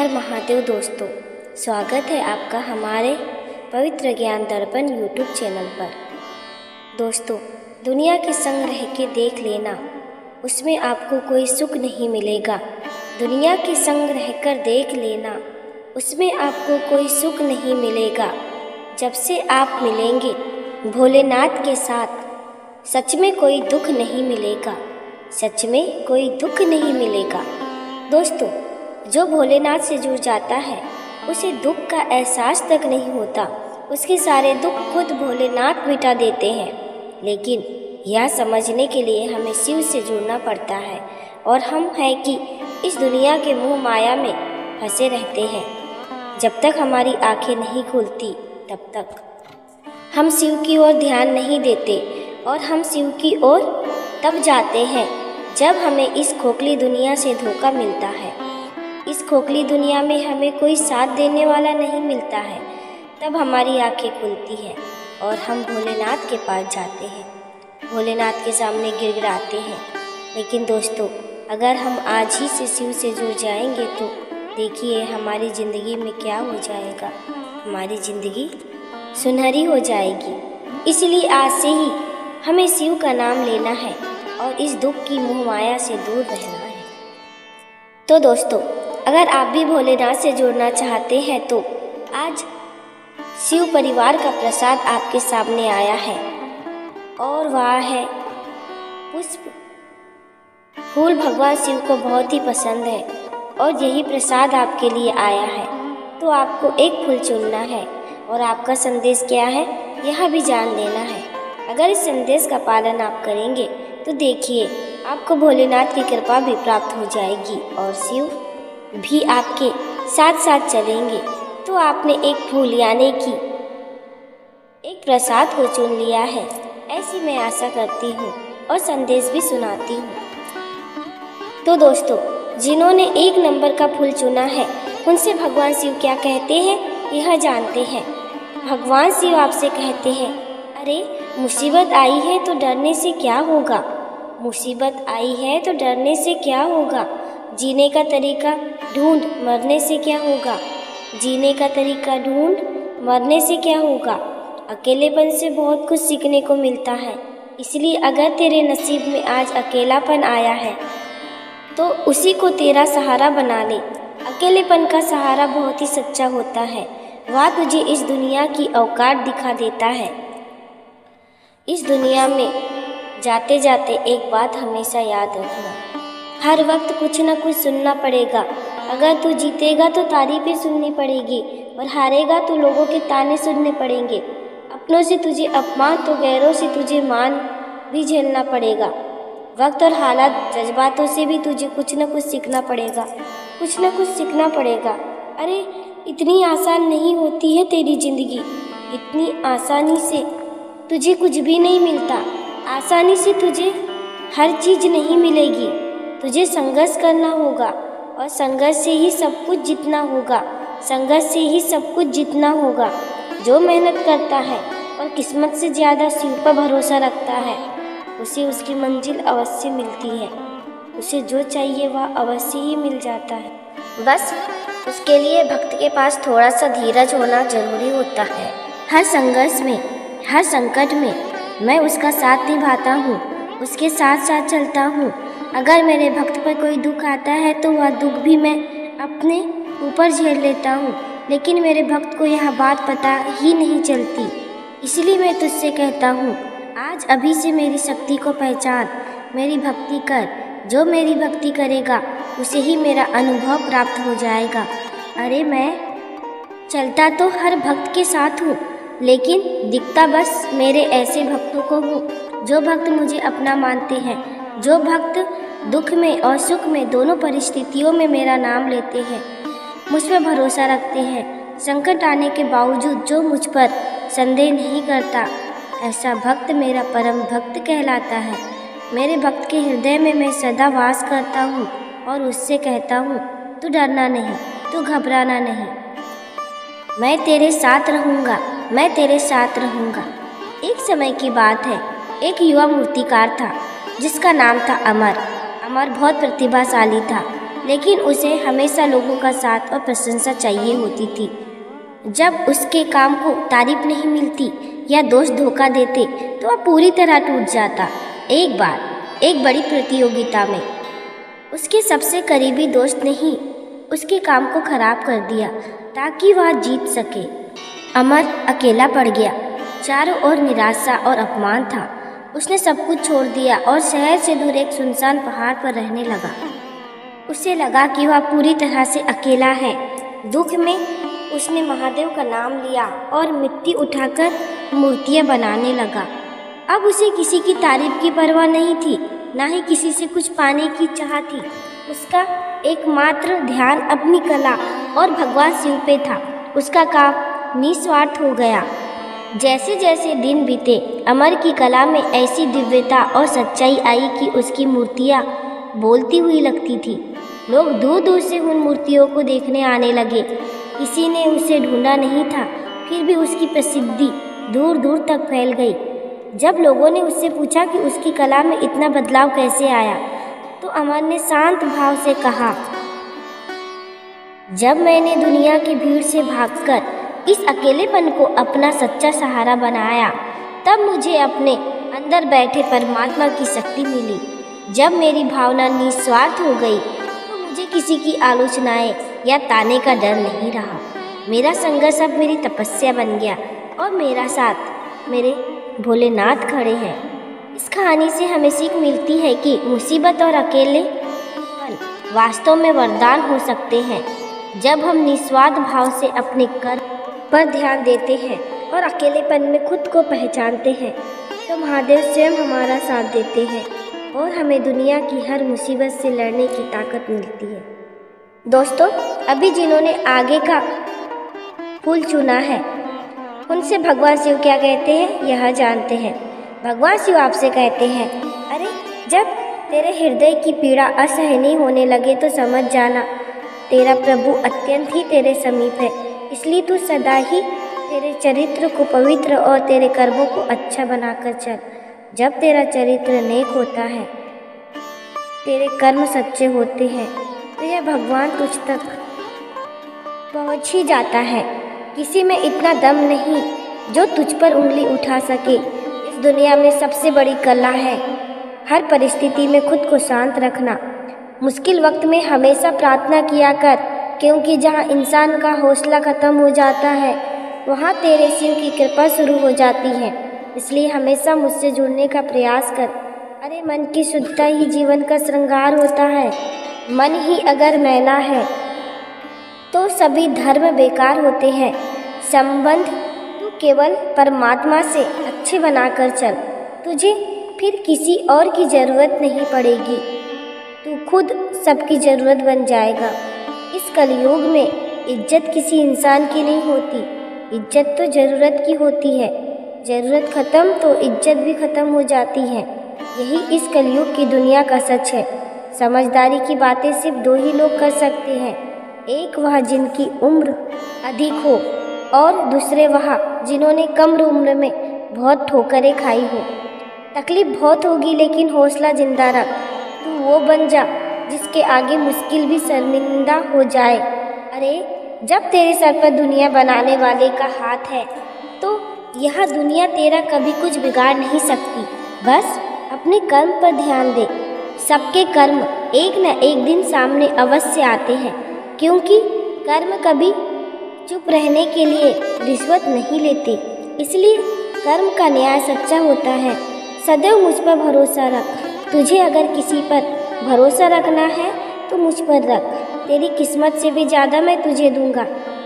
हर महादेव दोस्तों, स्वागत है आपका हमारे पवित्र ज्ञान दर्पण यूट्यूब चैनल पर। दोस्तों, दुनिया के संग रह के देख लेना, उसमें आपको कोई सुख नहीं मिलेगा। दुनिया के संग रहकर देख लेना, उसमें आपको कोई सुख नहीं मिलेगा। जब से आप मिलेंगे भोलेनाथ के साथ, सच में कोई दुख नहीं मिलेगा, सच में कोई दुख नहीं मिलेगा। दोस्तों, जो भोलेनाथ से जुड़ जाता है उसे दुख का एहसास तक नहीं होता। उसके सारे दुख खुद भोलेनाथ मिटा देते हैं। लेकिन यह समझने के लिए हमें शिव से जुड़ना पड़ता है और हम हैं कि इस दुनिया के मोह माया में फंसे रहते हैं। जब तक हमारी आंखें नहीं खुलती तब तक हम शिव की ओर ध्यान नहीं देते और हम शिव की ओर तब जाते हैं जब हमें इस खोखली दुनिया से धोखा मिलता है। इस खोखली दुनिया में हमें कोई साथ देने वाला नहीं मिलता है। तब हमारी आंखें खुलती हैं और हम भोलेनाथ के पास जाते हैं, भोलेनाथ के सामने गिड़गिड़ाते हैं। लेकिन दोस्तों, अगर हम आज ही से शिव से जुड़ जाएंगे तो देखिए हमारी ज़िंदगी में क्या हो जाएगा। हमारी ज़िंदगी सुनहरी हो जाएगी। इसलिए आज से ही हमें शिव का नाम लेना है और इस दुख की मोह माया से दूर रहना है। तो दोस्तों, अगर आप भी भोलेनाथ से जुड़ना चाहते हैं तो आज शिव परिवार का प्रसाद आपके सामने आया है और वह है पुष्प फूल। भगवान शिव को बहुत ही पसंद है और यही प्रसाद आपके लिए आया है। तो आपको एक फूल चुनना है और आपका संदेश क्या है यह भी जान लेना है। अगर इस संदेश का पालन आप करेंगे तो देखिए आपको भोलेनाथ की कृपा भी प्राप्त हो जाएगी और शिव भी आपके साथ साथ चलेंगे। तो आपने एक फूल यानी कि एक प्रसाद को चुन लिया है, ऐसी मैं आशा करती हूँ और संदेश भी सुनाती हूँ। तो दोस्तों, जिन्होंने 1 नंबर का फूल चुना है उनसे भगवान शिव क्या कहते हैं यह जानते हैं। भगवान शिव आपसे कहते हैं, अरे मुसीबत आई है तो डरने से क्या होगा, मुसीबत आई है तो डरने से क्या होगा। जीने का तरीका ढूंढ, मरने से क्या होगा। जीने का तरीका ढूंढ, मरने से क्या होगा। अकेलेपन से बहुत कुछ सीखने को मिलता है। इसलिए अगर तेरे नसीब में आज अकेलापन आया है तो उसी को तेरा सहारा बना ले। अकेलेपन का सहारा बहुत ही सच्चा होता है। वह तुझे इस दुनिया की औकात दिखा देता है। इस दुनिया में जाते जाते एक बात हमेशा याद रखना, हर वक्त कुछ न कुछ सुनना पड़ेगा। अगर तू जीतेगा तो तारीफें सुननी पड़ेगी और हारेगा तो लोगों के ताने सुनने पड़ेंगे। अपनों से तुझे अपमान तो गैरों से तुझे मान भी झेलना पड़ेगा। वक्त और हालात जज्बातों से भी तुझे कुछ न कुछ सीखना पड़ेगा, कुछ न कुछ सीखना पड़ेगा। अरे इतनी आसान नहीं होती है तेरी ज़िंदगी। इतनी आसानी से तुझे कुछ भी नहीं मिलता। आसानी से तुझे हर चीज़ नहीं मिलेगी। तुझे संघर्ष करना होगा और संघर्ष से ही सब कुछ जीतना होगा। संघर्ष से ही सब कुछ जीतना होगा। जो मेहनत करता है और किस्मत से ज़्यादा शिव पर भरोसा रखता है उसे उसकी मंजिल अवश्य मिलती है। उसे जो चाहिए वह अवश्य ही मिल जाता है। बस उसके लिए भक्त के पास थोड़ा सा धीरज होना जरूरी होता है। हर संघर्ष में, हर संकट में मैं उसका साथ निभाता हूँ, उसके साथ साथ चलता हूँ। अगर मेरे भक्त पर कोई दुख आता है तो वह दुख भी मैं अपने ऊपर झेल लेता हूँ। लेकिन मेरे भक्त को यह बात पता ही नहीं चलती। इसलिए मैं तुझसे कहता हूँ, आज अभी से मेरी शक्ति को पहचान, मेरी भक्ति कर। जो मेरी भक्ति करेगा उसे ही मेरा अनुभव प्राप्त हो जाएगा। अरे मैं चलता तो हर भक्त के साथ हूँ, लेकिन दिखता बस मेरे ऐसे भक्तों को हूँ जो भक्त मुझे अपना मानते हैं, जो भक्त दुख में और सुख में दोनों परिस्थितियों में मेरा नाम लेते हैं, मुझ पर भरोसा रखते हैं। संकट आने के बावजूद जो मुझ पर संदेह नहीं करता, ऐसा भक्त मेरा परम भक्त कहलाता है। मेरे भक्त के हृदय में मैं सदा वास करता हूँ और उससे कहता हूँ, तू डरना नहीं, तू घबराना नहीं, मैं तेरे साथ रहूँगा, मैं तेरे साथ रहूँगा। एक समय की बात है, एक युवा मूर्तिकार था जिसका नाम था अमर। अमर बहुत प्रतिभाशाली था। लेकिन उसे हमेशा लोगों का साथ और प्रशंसा चाहिए होती थी। जब उसके काम को तारीफ नहीं मिलती या दोस्त धोखा देते तो वह पूरी तरह टूट जाता। एक बार एक बड़ी प्रतियोगिता में उसके सबसे करीबी दोस्त ने ही उसके काम को खराब कर दिया ताकि वह जीत सके। अमर अकेला पड़ गया। चारों ओर निराशा और अपमान था। उसने सब कुछ छोड़ दिया और शहर से दूर एक सुनसान पहाड़ पर रहने लगा। उसे लगा कि वह पूरी तरह से अकेला है। दुख में उसने महादेव का नाम लिया और मिट्टी उठाकर मूर्तियां बनाने लगा। अब उसे किसी की तारीफ की परवाह नहीं थी, ना ही किसी से कुछ पाने की चाह थी। उसका एकमात्र ध्यान अपनी कला और भगवान शिव पे था। उसका काम निस्वार्थ हो गया। जैसे जैसे दिन बीते, अमर की कला में ऐसी दिव्यता और सच्चाई आई कि उसकी मूर्तियाँ बोलती हुई लगती थी। लोग दूर दूर से उन मूर्तियों को देखने आने लगे। किसी ने उसे ढूंढा नहीं था, फिर भी उसकी प्रसिद्धि दूर दूर तक फैल गई। जब लोगों ने उससे पूछा कि उसकी कला में इतना बदलाव कैसे आया, तो अमर ने शांत भाव से कहा, जब मैंने दुनिया की भीड़ से भागकर इस अकेलेपन को अपना सच्चा सहारा बनाया, तब मुझे अपने अंदर बैठे परमात्मा की शक्ति मिली। जब मेरी भावना निस्वार्थ हो गई तो मुझे किसी की आलोचनाएं या ताने का डर नहीं रहा। मेरा संघर्ष अब मेरी तपस्या बन गया और मेरा साथ मेरे भोलेनाथ खड़े हैं। इस कहानी से हमें सीख मिलती है कि मुसीबत और अकेलेपन वास्तव में वरदान हो सकते हैं। जब हम निस्वार्थ भाव से अपने कर्म पर ध्यान देते हैं और अकेलेपन में खुद को पहचानते हैं, तो महादेव स्वयं हमारा साथ देते हैं और हमें दुनिया की हर मुसीबत से लड़ने की ताकत मिलती है। दोस्तों, अभी जिन्होंने आगे का फूल चुना है, उनसे भगवान शिव क्या कहते हैं यह जानते हैं। भगवान शिव आपसे कहते हैं, अरे जब तेरे हृदय की पीड़ा असहनीय होने लगे तो समझ जाना तेरा प्रभु अत्यंत ही तेरे समीप है। इसलिए तू सदा ही तेरे चरित्र को पवित्र और तेरे कर्मों को अच्छा बनाकर चल। जब तेरा चरित्र नेक होता है, तेरे कर्म सच्चे होते हैं, तो यह भगवान तुझ तक पहुंच ही जाता है। किसी में इतना दम नहीं जो तुझ पर उंगली उठा सके। इस दुनिया में सबसे बड़ी कला है हर परिस्थिति में खुद को शांत रखना। मुश्किल वक्त में हमेशा प्रार्थना किया कर, क्योंकि जहाँ इंसान का हौसला खत्म हो जाता है, वहाँ तेरे शिव की कृपा शुरू हो जाती है। इसलिए हमेशा मुझसे जुड़ने का प्रयास कर। अरे मन की शुद्धता ही जीवन का श्रृंगार होता है। मन ही अगर मैला है तो सभी धर्म बेकार होते हैं। संबंध तू केवल परमात्मा से अच्छे बनाकर चल। तुझे फिर किसी और की ज़रूरत नहीं पड़ेगी। तू खुद सबकी ज़रूरत बन जाएगा। इस कलयुग में इज्जत किसी इंसान की नहीं होती, इज्जत तो ज़रूरत की होती है। ज़रूरत ख़त्म तो इज्जत भी ख़त्म हो जाती है। यही इस कलयुग की दुनिया का सच है। समझदारी की बातें सिर्फ दो ही लोग कर सकते हैं, एक वह जिनकी उम्र अधिक हो और दूसरे वह जिन्होंने कम उम्र में बहुत ठोकरें खाई हो। तकलीफ बहुत होगी लेकिन हौसला जिंदा रख। तू वो बन जा जिसके आगे मुश्किल भी शर्मिंदा हो जाए। अरे जब तेरे सर पर दुनिया बनाने वाले का हाथ है तो यह दुनिया तेरा कभी कुछ बिगाड़ नहीं सकती। बस अपने कर्म पर ध्यान दे। सबके कर्म एक न एक दिन सामने अवश्य आते हैं, क्योंकि कर्म कभी चुप रहने के लिए रिश्वत नहीं लेते। इसलिए कर्म का न्याय सच्चा होता है। सदैव मुझ पर भरोसा रख। तुझे अगर किसी पर भरोसा रखना है तो मुझ पर रख। तेरी किस्मत से भी ज़्यादा मैं तुझे दूंगा।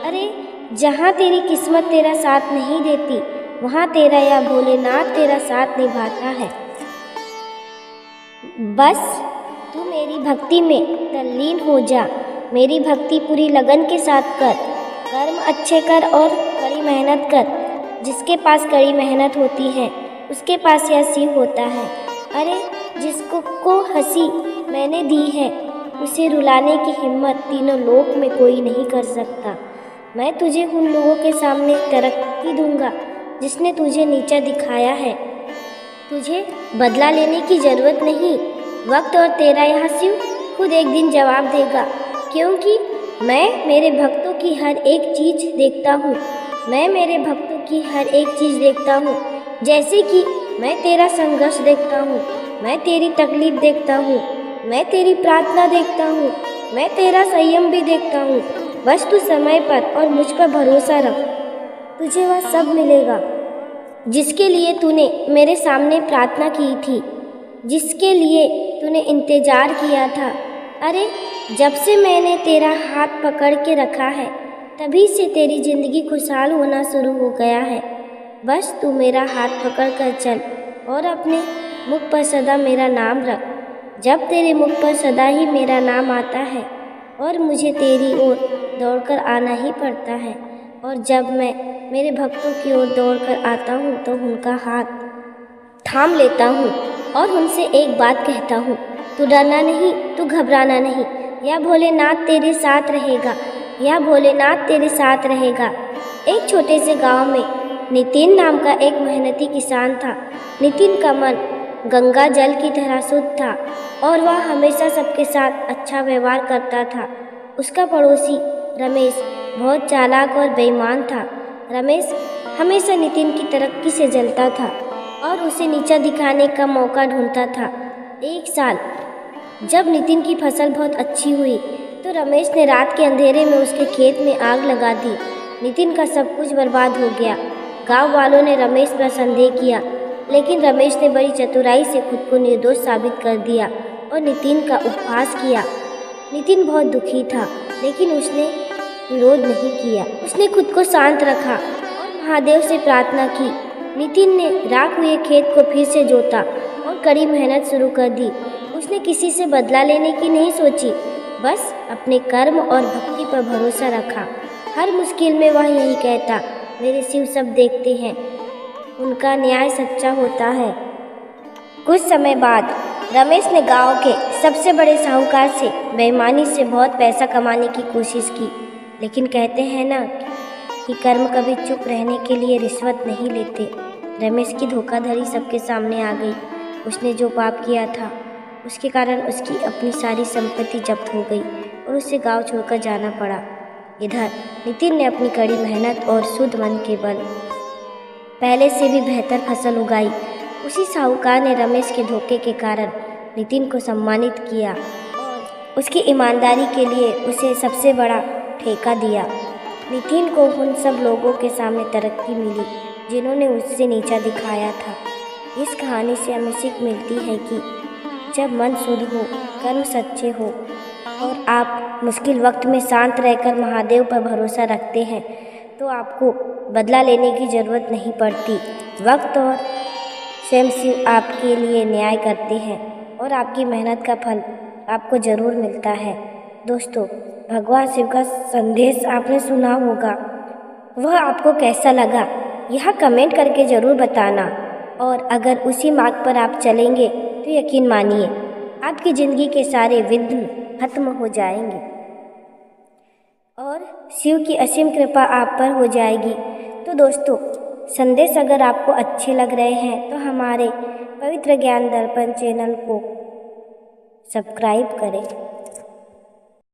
अरे जहाँ तेरी किस्मत तेरा साथ नहीं देती, वहाँ तेरा या भोलेनाथ तेरा साथ निभाता है। बस तू मेरी भक्ति में तल्लीन हो जा। मेरी भक्ति पूरी लगन के साथ कर। कर्म अच्छे कर और कड़ी मेहनत कर। जिसके पास कड़ी मेहनत होती है उसके पास यह शिव होता है। अरे जिसको हंसी मैंने दी है, उसे रुलाने की हिम्मत तीनों लोक में कोई नहीं कर सकता। मैं तुझे उन लोगों के सामने तरक्की दूंगा जिसने तुझे नीचा दिखाया है। तुझे बदला लेने की ज़रूरत नहीं। वक्त और तेरा यह शिव खुद एक दिन जवाब देगा, क्योंकि मैं मेरे भक्तों की हर एक चीज़ देखता हूँ। मैं मेरे भक्तों की हर एक चीज़ देखता हूँ, जैसे कि मैं तेरा संघर्ष देखता हूँ, मैं तेरी तकलीफ देखता हूँ, मैं तेरी प्रार्थना देखता हूँ, मैं तेरा संयम भी देखता हूँ। बस तू समय पर और मुझ पर भरोसा रख, तुझे वह सब मिलेगा जिसके लिए तूने मेरे सामने प्रार्थना की थी, जिसके लिए तूने इंतज़ार किया था। अरे जब से मैंने तेरा हाथ पकड़ के रखा है, तभी से तेरी ज़िंदगी खुशहाल होना शुरू हो गया है। बस तू मेरा हाथ पकड़ कर चल और अपने मुख पर सदा मेरा नाम रख। जब तेरे मुख पर सदा ही मेरा नाम आता है और मुझे तेरी ओर दौड़कर आना ही पड़ता है, और जब मैं मेरे भक्तों की ओर दौड़कर आता हूँ तो उनका हाथ थाम लेता हूँ और उनसे एक बात कहता हूँ, तू डरना नहीं, तू घबराना नहीं, या भोलेनाथ तेरे साथ रहेगा, या भोलेनाथ तेरे साथ रहेगा। एक छोटे से गांव में नितिन नाम का एक मेहनती किसान था। नितिन का मन गंगा जल की तरह शुद्ध था और वह हमेशा सबके साथ अच्छा व्यवहार करता था। उसका पड़ोसी रमेश बहुत चालाक और बेईमान था। रमेश हमेशा नितिन की तरक्की से जलता था और उसे नीचा दिखाने का मौका ढूंढता था। एक साल जब नितिन की फसल बहुत अच्छी हुई तो रमेश ने रात के अंधेरे में उसके खेत में आग लगा दी। नितिन का सब कुछ बर्बाद हो गया। गांव वालों ने रमेश पर संदेह किया, लेकिन रमेश ने बड़ी चतुराई से खुद को निर्दोष साबित कर दिया और नितिन का उपहास किया। नितिन बहुत दुखी था, लेकिन उसने विरोध नहीं किया। उसने खुद को शांत रखा और महादेव से प्रार्थना की। नितिन ने राख हुए खेत को फिर से जोता और कड़ी मेहनत शुरू कर दी। उसने किसी से बदला लेने की नहीं सोची, बस अपने कर्म और भक्ति पर भरोसा रखा। हर मुश्किल में वह यही कहता, मेरे शिव सब देखते हैं, उनका न्याय सच्चा होता है। कुछ समय बाद रमेश ने गांव के सबसे बड़े साहूकार से बेईमानी से बहुत पैसा कमाने की कोशिश की, लेकिन कहते हैं ना कि कर्म कभी चुप रहने के लिए रिश्वत नहीं लेते। रमेश की धोखाधड़ी सबके सामने आ गई। उसने जो पाप किया था उसके कारण उसकी अपनी सारी संपत्ति जब्त हो गई और उसे गांव छोड़कर जाना पड़ा। इधर नितिन ने अपनी कड़ी मेहनत और शुद्ध मन के बल पहले से भी बेहतर फसल उगाई। उसी साहूकार ने रमेश के धोखे के कारण नितिन को सम्मानित किया और उसकी ईमानदारी के लिए उसे सबसे बड़ा ठेका दिया। नितिन को उन सब लोगों के सामने तरक्की मिली जिन्होंने उससे नीचा दिखाया था। इस कहानी से हमें सीख मिलती है कि जब मन शुद्ध हो, कर्म सच्चे हो और आप मुश्किल वक्त में शांत रहकर महादेव पर भरोसा रखते हैं तो आपको बदला लेने की ज़रूरत नहीं पड़ती। वक्त और स्वयं शिव आपके लिए न्याय करते हैं और आपकी मेहनत का फल आपको ज़रूर मिलता है। दोस्तों, भगवान शिव का संदेश आपने सुना होगा, वह आपको कैसा लगा यह कमेंट करके ज़रूर बताना। और अगर उसी मार्ग पर आप चलेंगे तो यकीन मानिए आपकी ज़िंदगी के सारे विघ्न खत्म हो जाएंगे और शिव की असीम कृपा आप पर हो जाएगी। तो दोस्तों, संदेश अगर आपको अच्छे लग रहे हैं तो हमारे पवित्र ज्ञान दर्पण चैनल को सब्सक्राइब करें।